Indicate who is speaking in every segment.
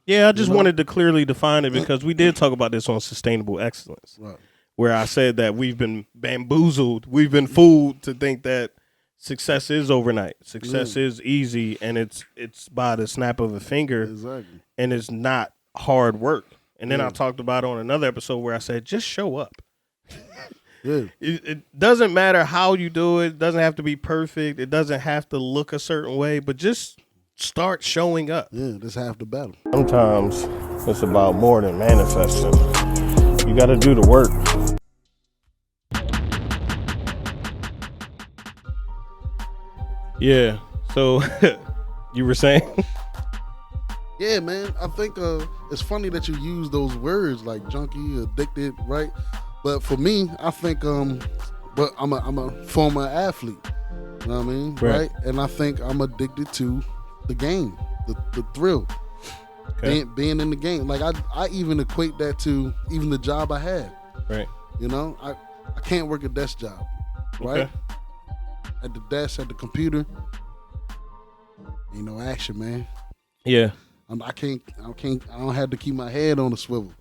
Speaker 1: Yeah, I just wanted to clearly define it because we did talk about this on sustainable excellence,
Speaker 2: Right.
Speaker 1: where I said that we've been bamboozled, we've been fooled to think that success is overnight, success is easy, and it's by the snap of a finger,
Speaker 2: Exactly.
Speaker 1: and it's not hard work. And then I talked about on another episode where I said, just show up.
Speaker 2: Yeah.
Speaker 1: It doesn't matter how you do it. It doesn't have to be perfect. It doesn't have to look a certain way, but just start showing up.
Speaker 2: Yeah, that's half the battle.
Speaker 1: Sometimes it's about more than manifesting. You got to do the work. Yeah. So you were saying?
Speaker 2: Yeah, man. I think it's funny that you use those words like junkie, addicted, right? But for me, I think but I'm a former athlete. You know what I mean? Right? And I think I'm addicted to the game, the thrill.
Speaker 1: Okay.
Speaker 2: Being in the game. Like I even equate that to even the job I had.
Speaker 1: Right.
Speaker 2: You know, I can't work a desk job. Right?
Speaker 1: Okay.
Speaker 2: At the desk, at the computer. Ain't no action, man.
Speaker 1: Yeah.
Speaker 2: I don't have to keep my head on the swivel.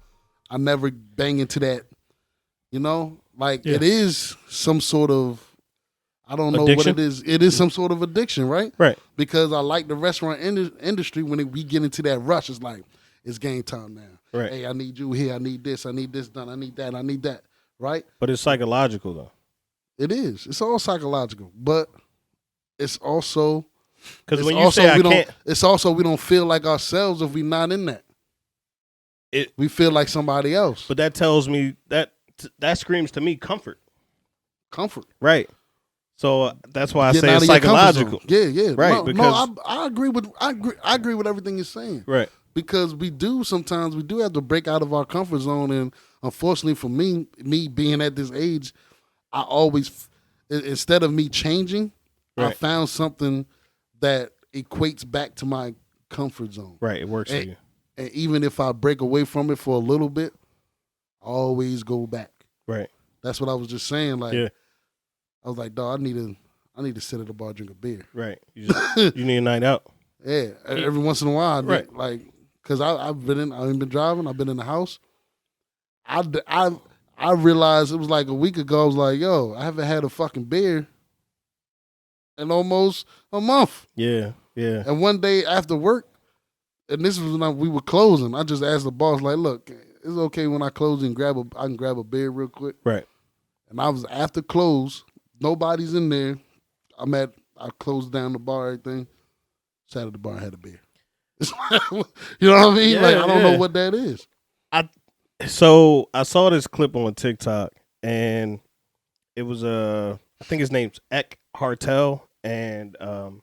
Speaker 2: I never bang into that, you know? Like it is some sort of, I don't know
Speaker 1: addiction?
Speaker 2: what it is. It is some sort of addiction, right?
Speaker 1: Right.
Speaker 2: Because I like the restaurant industry when we get into that rush. It's like, it's game time now.
Speaker 1: Right.
Speaker 2: Hey, I need you here. I need this done. I need that. Right?
Speaker 1: But it's psychological though.
Speaker 2: It is. It's all psychological. But it's also...
Speaker 1: Because when you say I can't...
Speaker 2: It's also we don't feel like ourselves if we're not in that. We feel like somebody else.
Speaker 1: But that tells me that screams to me comfort.
Speaker 2: Comfort.
Speaker 1: Right. So that's why I
Speaker 2: Getting
Speaker 1: say
Speaker 2: out
Speaker 1: it's
Speaker 2: of your comfort
Speaker 1: psychological.
Speaker 2: zone. Yeah.
Speaker 1: Right.
Speaker 2: No, I agree with everything you're saying.
Speaker 1: Right.
Speaker 2: Because sometimes we do have to break out of our comfort zone, and unfortunately for me being at this age, I always, instead of me changing, I found something that equates back to my comfort zone.
Speaker 1: Right, it works for you.
Speaker 2: And even if I break away from it for a little bit, I always go back.
Speaker 1: Right.
Speaker 2: That's what I was just saying. Like,
Speaker 1: yeah.
Speaker 2: I was like, dog, I need to sit at the bar, drink a beer.
Speaker 1: Right. You need a night out.
Speaker 2: Yeah. Every once in a while, like, because I've been driving. I've been in the house. I realized it was like a week ago. I was like, yo, I haven't had a fucking beer in almost a month.
Speaker 1: Yeah.
Speaker 2: And one day after work, and this was when we were closing, I just asked the boss, like, look, it's okay when I close and I can grab a beer real quick.
Speaker 1: Right.
Speaker 2: And I was after close, nobody's in there. I closed down the bar, everything. Sat at the bar and had a beer. You know what I mean?
Speaker 1: Yeah,
Speaker 2: like, I don't know what that is.
Speaker 1: So I saw this clip on TikTok, and it was I think his name's Ek Hartel, and I'm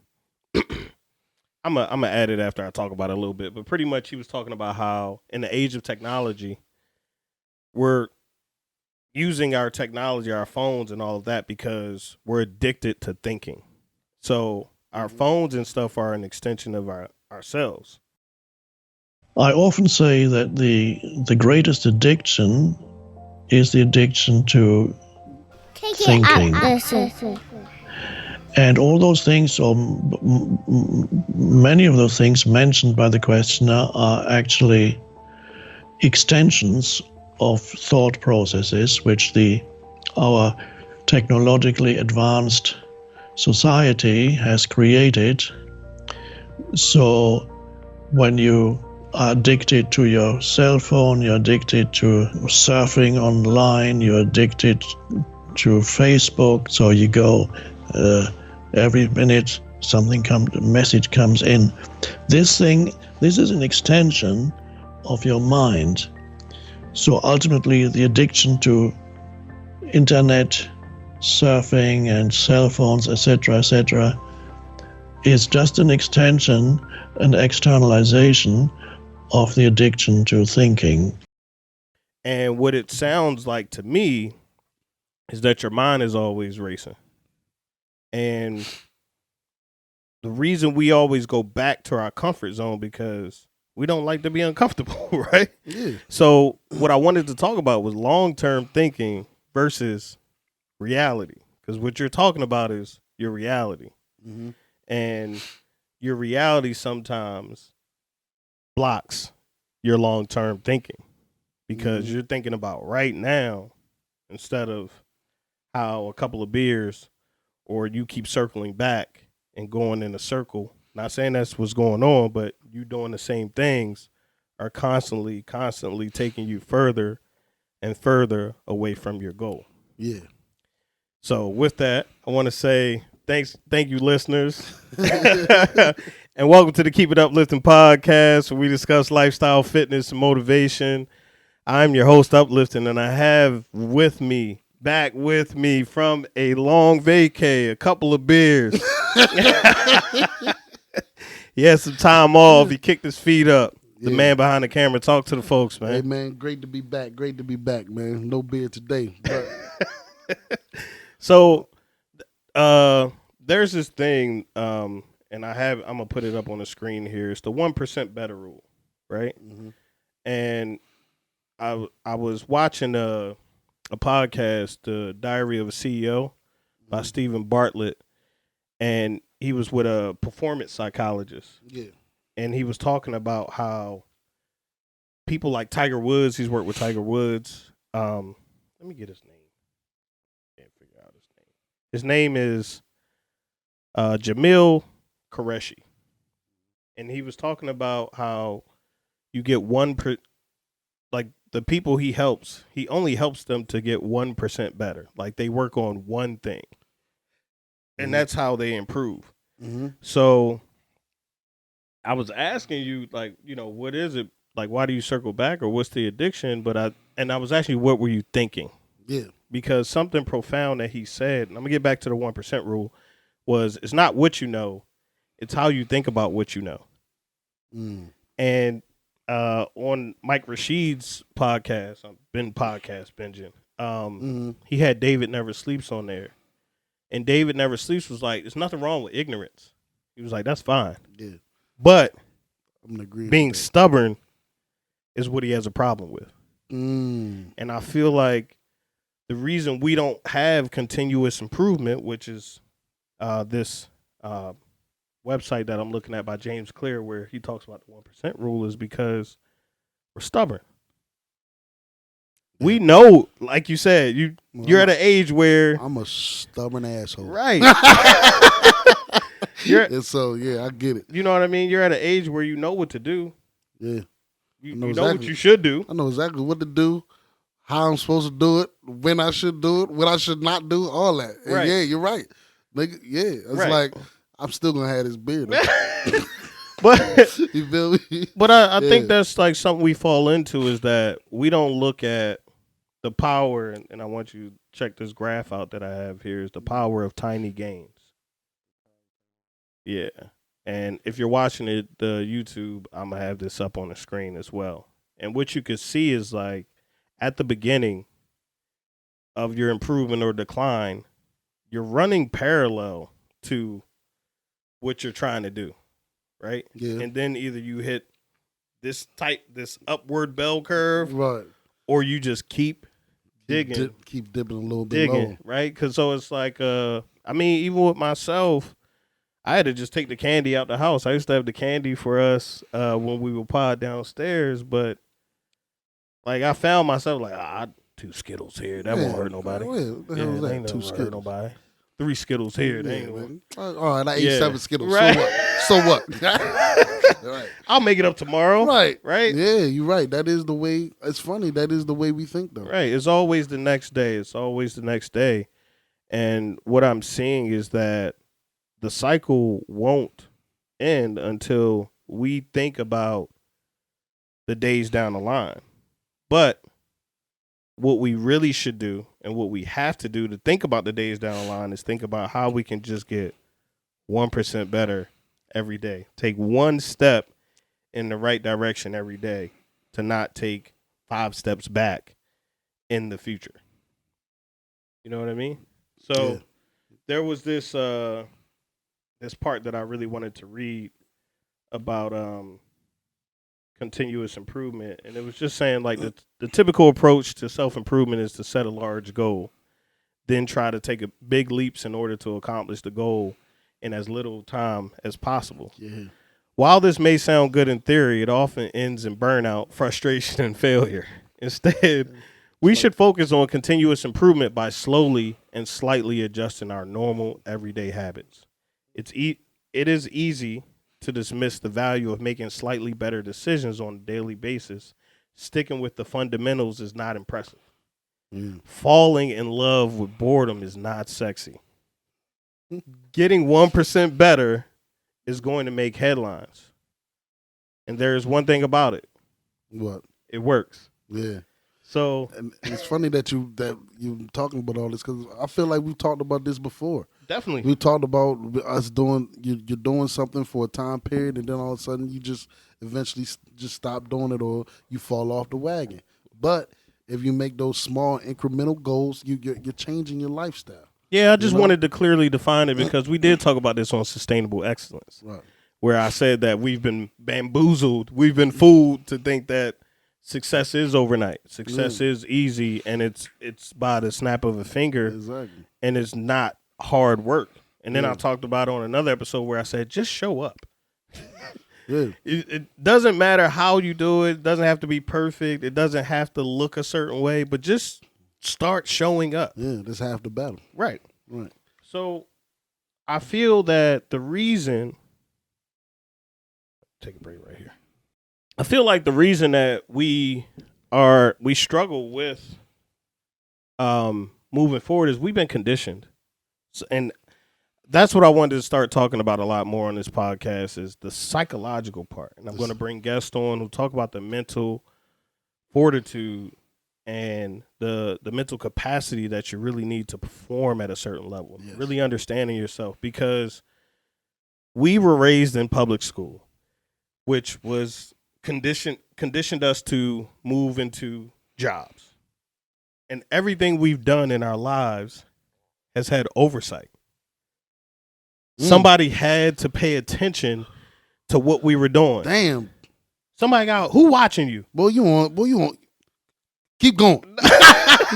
Speaker 1: gonna add it after I talk about it a little bit. But pretty much, he was talking about how in the age of technology, we're using our technology, our phones, and all of that because we're addicted to thinking. So our phones and stuff are an extension of ourselves.
Speaker 3: I often say that the greatest addiction is the addiction to thinking. And all those things, or many of those things mentioned by the questioner, are actually extensions of thought processes which our technologically advanced society has created. So when you are addicted to your cell phone, you're addicted to surfing online, you're addicted to Facebook, so you go every minute a message comes in. This is an extension of your mind. So ultimately the addiction to internet, surfing and cell phones, etc., is just an extension, an externalization of the addiction to thinking.
Speaker 1: And what it sounds like to me is that your mind is always racing. And the reason we always go back to our comfort zone because we don't like to be uncomfortable, right?
Speaker 2: Yeah.
Speaker 1: So what I wanted to talk about was long-term thinking versus reality. Because what you're talking about is your reality. And your reality sometimes blocks your long-term thinking, because you're thinking about right now instead of how a couple of beers, or you keep circling back and going in a circle. Not saying that's what's going on, but you doing the same things are constantly taking you further and further away from your goal.
Speaker 2: Yeah.
Speaker 1: So with that, I want to say thank you, listeners, and welcome to the Keep It Uplifting podcast, where we discuss lifestyle, fitness, and motivation. I'm your host, Uplifting, and I have back with me from a long vacay, a couple of beers. He had some time off. He kicked his feet up. The man behind the camera. Talk to the folks, man.
Speaker 2: Hey, man, great to be back. Great to be back, man. No beer today. But
Speaker 1: So, there's this thing, and I'm gonna put it up on the screen here. It's the 1% better rule, right? Mm-hmm. And I was watching a podcast, The Diary of a CEO, by Stephen Bartlett, and he was with a performance psychologist.
Speaker 2: Yeah.
Speaker 1: And he was talking about how people like Tiger Woods, he's worked with Tiger Woods. Let me get his name. Can't figure out his name. His name is Jamil Qureshi. And he was talking about how you get like the people he helps, he only helps them to get 1% better. Like they work on one thing. And that's how they improve. Mm-hmm. So I was asking you, like, what is it? Like, why do you circle back, or what's the addiction? But I was asking you, what were you thinking?
Speaker 2: Yeah.
Speaker 1: Because something profound that he said, and I'm going to get back to the 1% rule, was it's not what you know, it's how you think about what you know. And on Mike Rashid's podcast, I've been podcast binging, he had David Never Sleeps on there. And David Never Sleeps was like, there's nothing wrong with ignorance. He was like, that's fine.
Speaker 2: Yeah.
Speaker 1: But
Speaker 2: I'm gonna agree
Speaker 1: being
Speaker 2: with that.
Speaker 1: stubborn is what he has a problem with. And I feel like the reason we don't have continuous improvement, which is this website that I'm looking at by James Clear, where he talks about the 1% rule, is because we're stubborn. We know, like you said, you're at an age where
Speaker 2: I'm a stubborn asshole.
Speaker 1: Right.
Speaker 2: And so, yeah, I get it.
Speaker 1: You know what I mean? You're at an age where you know what to do.
Speaker 2: Yeah.
Speaker 1: You know what you should do.
Speaker 2: I know exactly what to do, how I'm supposed to do it, when I should do it, what I should not do, all that. And
Speaker 1: right.
Speaker 2: Yeah, you're right. Nigga, yeah. It's like, I'm still going to have this beard.
Speaker 1: But
Speaker 2: you feel me?
Speaker 1: But I think that's like something we fall into, is that we don't look at the power, and I want you to check this graph out that I have here, is the power of tiny gains. Yeah. And if you're watching it, the YouTube, I'm going to have this up on the screen as well. And what you can see is, like, at the beginning of your improvement or decline, you're running parallel to what you're trying to do, right?
Speaker 2: Yeah.
Speaker 1: And then either you hit this upward bell curve,
Speaker 2: right,
Speaker 1: or you just keep digging.
Speaker 2: Keep dipping a little bit lower.
Speaker 1: Right? Because so it's like, even with myself, I had to just take the candy out the house. I used to have the candy for us when we would pod downstairs, but like I found myself like, 2 Skittles here. That won't hurt nobody.
Speaker 2: What the hell is that? 2 Skittles.
Speaker 1: Hurt nobody. 3 Skittles here. They ain't
Speaker 2: all right, I ate 7 Skittles.
Speaker 1: Right.
Speaker 2: So what? Right.
Speaker 1: I'll make it up tomorrow.
Speaker 2: Right.
Speaker 1: Right?
Speaker 2: Yeah, you're right. That is the way. It's funny. That is the way we think, though.
Speaker 1: Right. It's always the next day. It's always the next day. And what I'm seeing is that the cycle won't end until we think about the days down the line. But what we really should do, and what we have to do to think about the days down the line, is think about how we can just get 1% better every day. Take one step in the right direction every day, to not take 5 steps back in the future. You know what I mean? So there was this part that I really wanted to read about continuous improvement, and it was just saying, like, the typical approach to self-improvement is to set a large goal, then try to take big leaps in order to accomplish the goal in as little time as possible.
Speaker 2: Yeah.
Speaker 1: While this may sound good in theory, it often ends in burnout, frustration, and failure. Instead, we should focus on continuous improvement by slowly and slightly adjusting our normal everyday habits. It is easy to dismiss the value of making slightly better decisions on a daily basis. Sticking with the fundamentals is not impressive. Falling in love with boredom is not sexy. Getting 1% better is going to make headlines. And there's one thing about it.
Speaker 2: What?
Speaker 1: It works.
Speaker 2: Yeah.
Speaker 1: So,
Speaker 2: and it's funny that you talking about all this, because I feel like we've talked about this before.
Speaker 1: Definitely.
Speaker 2: We talked about us doing, you're doing something for a time period, and then all of a sudden you just eventually just stop doing it, or you fall off the wagon. But if you make those small incremental goals, you're changing your lifestyle.
Speaker 1: Yeah, I just wanted to clearly define it, because we did talk about this on sustainable excellence,
Speaker 2: right?
Speaker 1: Where I said that we've been bamboozled, we've been fooled to think that success is overnight. Success is easy, and it's by the snap of a finger.
Speaker 2: Exactly.
Speaker 1: And it's not hard work. And then I talked about on another episode where I said, just show up. It doesn't matter how you do it. It doesn't have to be perfect. It doesn't have to look a certain way, but just start showing up.
Speaker 2: Yeah, that's half the battle.
Speaker 1: Right.
Speaker 2: Right.
Speaker 1: So I feel that the reason, take a break right here. I feel like the reason that we struggle with moving forward is we've been conditioned. And that's what I wanted to start talking about a lot more on this podcast, is the psychological part. And I'm going to bring guests on who talk about the mental fortitude and the mental capacity that you really need to perform at a certain level. Yes. Really understanding yourself, because we were raised in public school, which was conditioned us to move into jobs. And everything we've done in our lives has had oversight. Somebody had to pay attention to what we were doing.
Speaker 2: Damn.
Speaker 1: Somebody got, who watching you?
Speaker 2: Boy, you want keep going.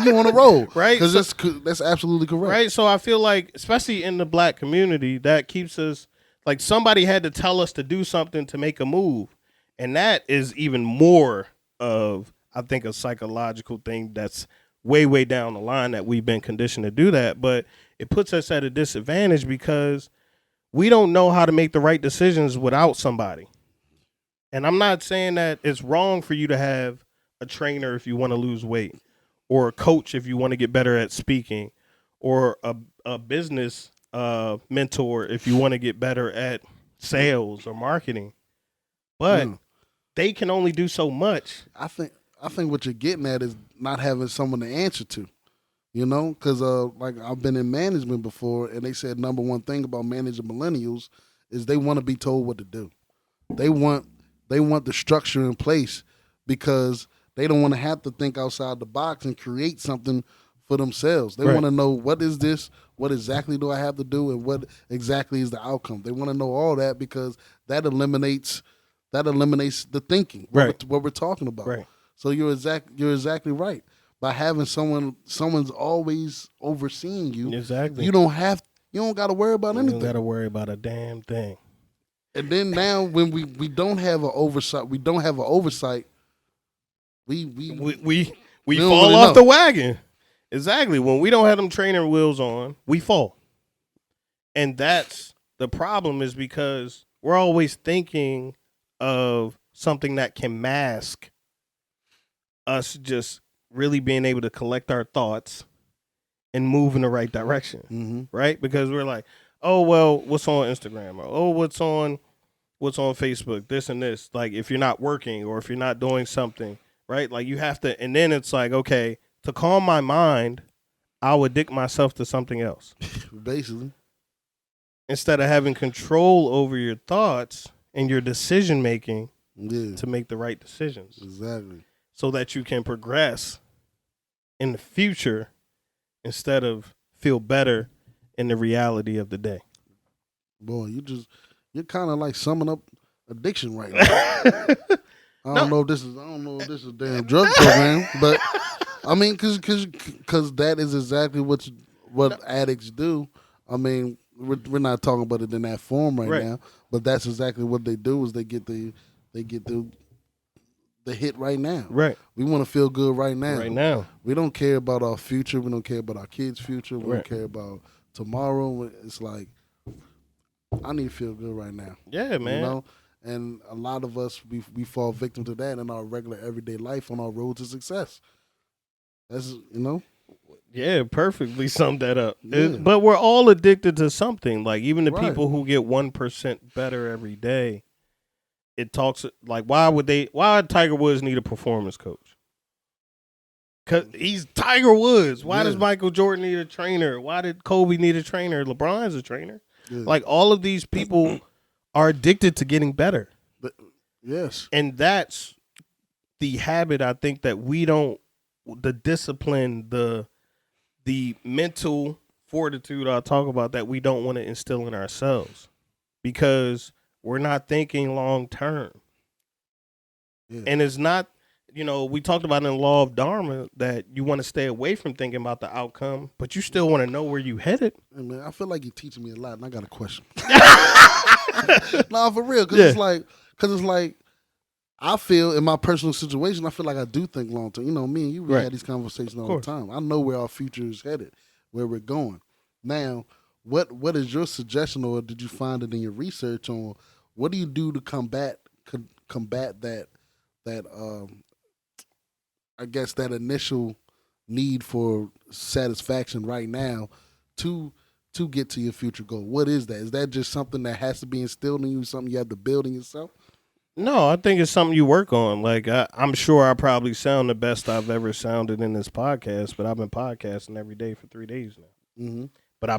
Speaker 2: You on a roll.
Speaker 1: Right?
Speaker 2: Because that's absolutely correct.
Speaker 1: Right? So I feel like, especially in the black community, that keeps us, like, somebody had to tell us to do something to make a move. And that is even more of, I think, a psychological thing that's way, way down the line, that we've been conditioned to do that. But it puts us at a disadvantage because we don't know how to make the right decisions without somebody. And I'm not saying that it's wrong for you to have a trainer if you want to lose weight, or a coach if you want to get better at speaking, or a business mentor if you want to get better at sales or marketing. But they can only do so much.
Speaker 2: I think what you're getting at is not having someone to answer to, because like, I've been in management before, and they said number one thing about managing millennials is they want to be told what to do. They want the structure in place, because they don't want to have to think outside the box and create something for themselves. They want to know, what is this? What exactly do I have to do? And what exactly is the outcome? They want to know all that, because that eliminates the thinking, what we're talking about. Right. So you're exactly right. By having someone's always overseeing you.
Speaker 1: Exactly.
Speaker 2: You don't got to worry about anything.
Speaker 1: You don't got to worry about a damn thing.
Speaker 2: And then now, when we don't have an oversight, we
Speaker 1: fall off the wagon. Exactly. When we don't have them training wheels on, we fall. And that's the problem, is because we're always thinking of something that can mask us just really being able to collect our thoughts and move in the right direction, right? Because we're like, oh, well, what's on Instagram? Or, oh, what's on Facebook, this and this. Like, if you're not working or if you're not doing something, right? Like, you have to, and then it's like, okay, to calm my mind, I'll addict myself to something else.
Speaker 2: Basically.
Speaker 1: Instead of having control over your thoughts and your decision making to make the right decisions.
Speaker 2: Exactly.
Speaker 1: So that you can progress in the future instead of feel better in the reality of the day.
Speaker 2: Boy, you're kind of like summing up addiction right now. I don't know if this is a damn drug program, but I mean, because that is exactly what addicts do. I mean, we're not talking about it in that form right now, But that's exactly what they do is they get the hit right now.
Speaker 1: Right.
Speaker 2: We want to feel good right now.
Speaker 1: Right now.
Speaker 2: We don't care about our future. We don't care about our kids' future. We
Speaker 1: Right.
Speaker 2: don't care about tomorrow. It's like, I need to feel good right now.
Speaker 1: Yeah, man.
Speaker 2: You know? And a lot of us, we fall victim to that in our regular everyday life on our road to success. That's,
Speaker 1: Yeah, perfectly summed that up.
Speaker 2: Yeah.
Speaker 1: But we're all addicted to something. Like even the
Speaker 2: Right.
Speaker 1: people who get 1% better every day, it talks like why would Tiger Woods need a performance coach? Cause he's Tiger Woods. Why does Michael Jordan need a trainer? Why did Kobe need a trainer? LeBron's a trainer.
Speaker 2: Yeah.
Speaker 1: Like all of these people are addicted to getting better.
Speaker 2: Yes.
Speaker 1: And that's the habit I think that we don't, the discipline, the mental fortitude I'll talk about that we don't want to instill in ourselves because we're not thinking long term.
Speaker 2: Yeah.
Speaker 1: And it's not, we talked about in the law of Dharma that you want to stay away from thinking about the outcome, but you still want to know where you headed.
Speaker 2: Hey, man, I feel like you're teaching me a lot, and I got a question. No, for real, because it's like, I feel in my personal situation, I feel like I do think long term. Me and you, we had these conversations all the time. I know where our future is headed, where we're going. Now, what is your suggestion, or did you find it in your research on what do you do to combat that I guess that initial need for satisfaction right now to get to your future goal? What is that? Is that just something that has to be instilled in you, something you have to build in yourself?
Speaker 1: No, I think it's something you work on. Like I'm sure I probably sound the best I've ever sounded in this podcast, but I've been podcasting every day for 3 days now.
Speaker 2: Mm-hmm.
Speaker 1: But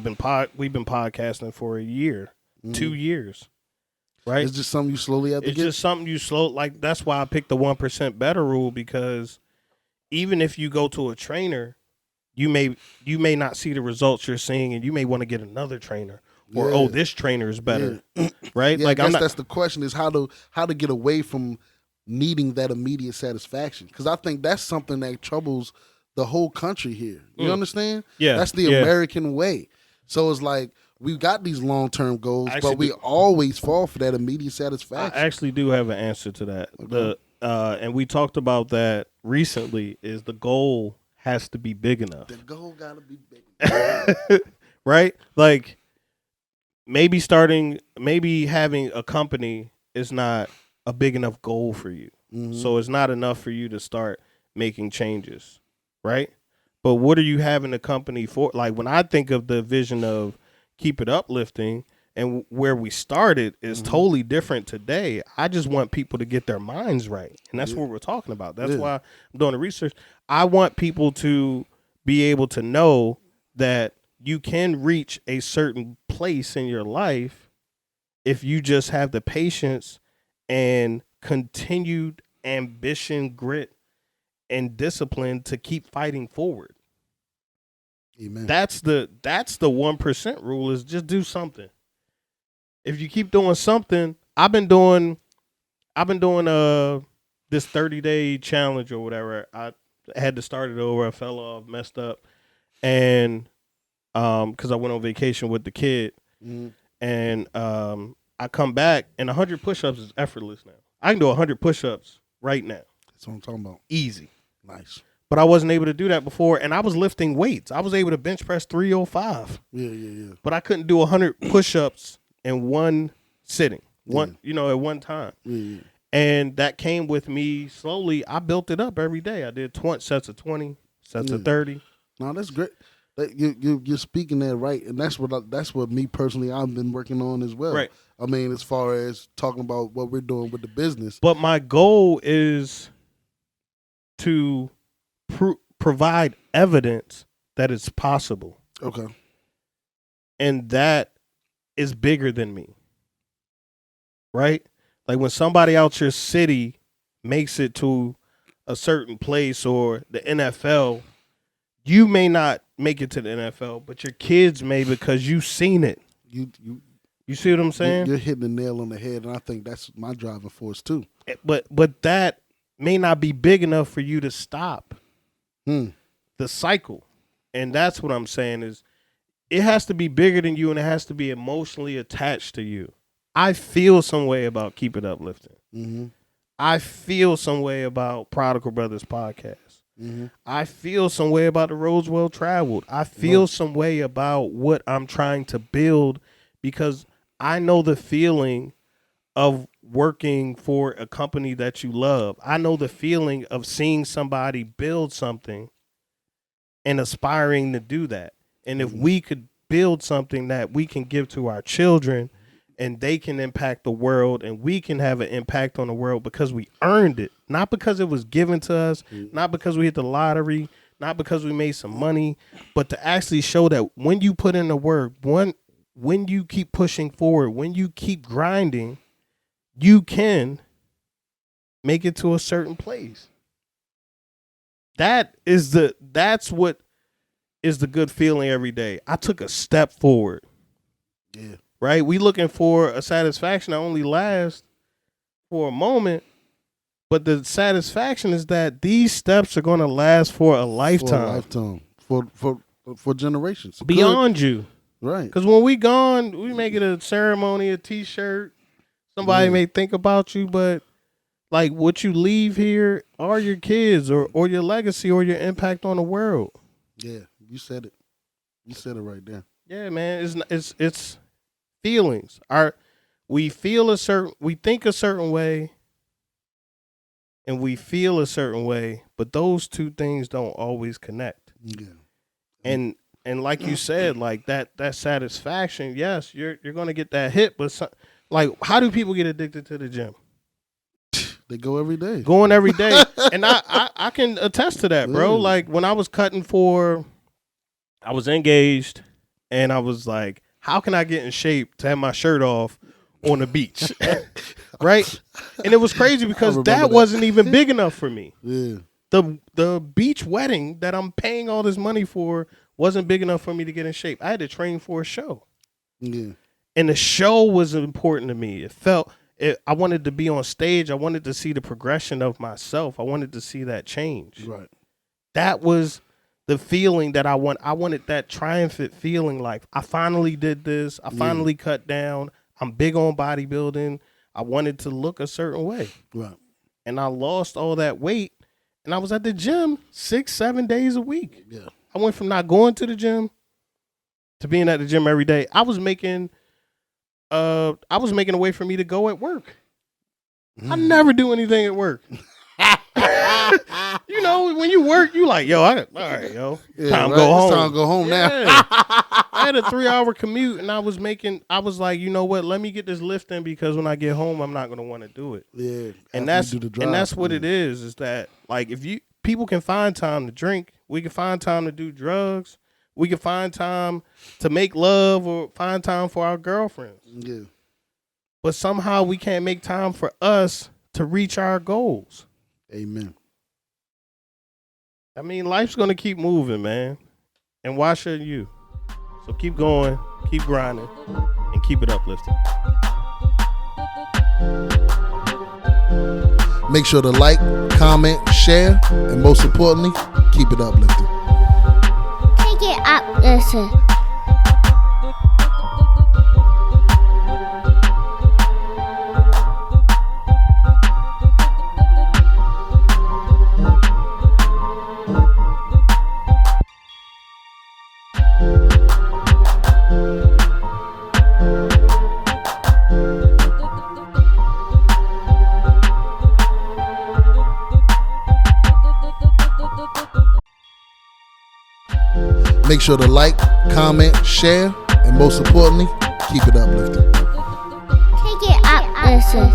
Speaker 1: we've been podcasting for a year, 2 years, right?
Speaker 2: It's just something you slowly have to get.
Speaker 1: It's just something you like. That's why I picked the 1% better rule, because even if you go to a trainer, you may not see the results you're seeing, and you may want to get another trainer. Or this trainer is better, right?
Speaker 2: Yeah,
Speaker 1: like
Speaker 2: that's the question is how to get away from needing that immediate satisfaction, because I think that's something that troubles the whole country here. You understand?
Speaker 1: Yeah,
Speaker 2: that's the American way. So it's like we've got these long-term goals, but we always fall for that immediate satisfaction.
Speaker 1: I actually do have an answer to that. Okay. And we talked about that recently. Is the goal has to be big enough?
Speaker 2: The goal got to be big enough,
Speaker 1: right? Like. Maybe having a company is not a big enough goal for you. Mm-hmm. So it's not enough for you to start making changes, right? But what are you having a company for? Like when I think of the vision of Keep It Uplifting and where we started is totally different today. I just want people to get their minds right. And that's what we're talking about. That's why I'm doing the research. I want people to be able to know that you can reach a certain place in your life if you just have the patience and continued ambition, grit, and discipline to keep fighting forward.
Speaker 2: Amen.
Speaker 1: That's the 1% rule, is just do something. If you keep doing something, I've been doing this 30-day challenge or whatever. I had to start it over. I fell off, messed up, and because I went on vacation with the kid, and I come back and 100 push-ups is effortless now. I can do 100 push-ups right now.
Speaker 2: That's what I'm talking about.
Speaker 1: Easy.
Speaker 2: Nice.
Speaker 1: But I wasn't able to do that before, and I was lifting weights. I was able to bench press 305.
Speaker 2: Yeah.
Speaker 1: But I couldn't do 100 push-ups in one sitting, at one time.
Speaker 2: Yeah.
Speaker 1: And that came with me slowly. I built it up every day. I did sets of 20, sets of 30.
Speaker 2: No, that's great. You're speaking that right, and that's what me personally I've been working on as well.
Speaker 1: Right.
Speaker 2: I mean, as far as talking about what we're doing with the business.
Speaker 1: But my goal is to provide evidence that it's possible.
Speaker 2: Okay.
Speaker 1: And that is bigger than me. Right? Like when somebody out your city makes it to a certain place or the NFL, you may not make it to the NFL, but your kids may, because you've seen it. You see what I'm saying?
Speaker 2: You're hitting the nail on the head, and I think that's my driving force too.
Speaker 1: But that may not be big enough for you to stop the cycle. And that's what I'm saying is it has to be bigger than you, and it has to be emotionally attached to you. I feel some way about Keep It Uplifting.
Speaker 2: Mm-hmm.
Speaker 1: I feel some way about Prodigal Brothers podcast.
Speaker 2: Mm-hmm.
Speaker 1: I feel some way about the roads well traveled. I feel some way about what I'm trying to build, because I know the feeling of working for a company that you love. I know the feeling of seeing somebody build something and aspiring to do that. And if we could build something that we can give to our children and they can impact the world and we can have an impact on the world because we earned it, not because it was given to us, not because we hit the lottery, not because we made some money, but to actually show that when you put in the work, when you keep pushing forward, when you keep grinding, you can make it to a certain place. That's what is the good feeling every day. I took a step forward.
Speaker 2: Yeah.
Speaker 1: Right? We looking for a satisfaction that only lasts for a moment, but the satisfaction is that these steps are going to last for a lifetime.
Speaker 2: For generations.
Speaker 1: Beyond you.
Speaker 2: Right.
Speaker 1: Because when we gone, we make it a ceremony, a t-shirt. Somebody may think about you, but like what you leave here are your kids or your legacy or your impact on the world.
Speaker 2: Yeah, you said it. You said it right there.
Speaker 1: Yeah, man. It's feelings. We think a certain way and we feel a certain way, but those two things don't always connect.
Speaker 2: Yeah.
Speaker 1: And like you said, like that satisfaction, yes, you're gonna get that hit, but like, how do people get addicted to the gym?
Speaker 2: They go every day.
Speaker 1: Going every day. And I can attest to that, bro. Like when I was I was engaged and I was like, how can I get in shape to have my shirt off on the beach? Right? And it was crazy because that wasn't even big enough for me.
Speaker 2: Yeah.
Speaker 1: The beach wedding that I'm paying all this money for wasn't big enough for me to get in shape. I had to train for a show.
Speaker 2: Yeah. And
Speaker 1: the show was important to me. I wanted to be on stage. I wanted to see the progression of myself. I wanted to see that change.
Speaker 2: Right.
Speaker 1: That was the feeling that I want. I wanted that triumphant feeling, like I finally did this. I finally cut down. I'm big on bodybuilding. I wanted to look a certain way.
Speaker 2: Right.
Speaker 1: And I lost all that weight. And I was at the gym 6-7 days a week.
Speaker 2: Yeah.
Speaker 1: I went from not going to the gym to being at the gym every day. I was making a way for me to go at work. I never do anything at work. You know, when you work, you like, yo, all right, yo. Time to go home.
Speaker 2: It's time to go home now.
Speaker 1: I had a 3-hour commute and I was like, you know what, let me get this lift in because when I get home, I'm not gonna want to do it.
Speaker 2: Yeah.
Speaker 1: And that's what it is that like if people can find time to drink, we can find time to do drugs. We can find time to make love or find time for our girlfriends.
Speaker 2: Yeah.
Speaker 1: But somehow we can't make time for us to reach our goals.
Speaker 2: Amen.
Speaker 1: I mean, life's going to keep moving, man. And why shouldn't you? So keep going, keep grinding, and keep it uplifting.
Speaker 2: Make sure to like, comment, share, and most importantly, keep it uplifting.
Speaker 4: Take it up, listen.
Speaker 2: Make sure to like, comment, share, and most importantly, keep it uplifting.
Speaker 4: Take it up, listen.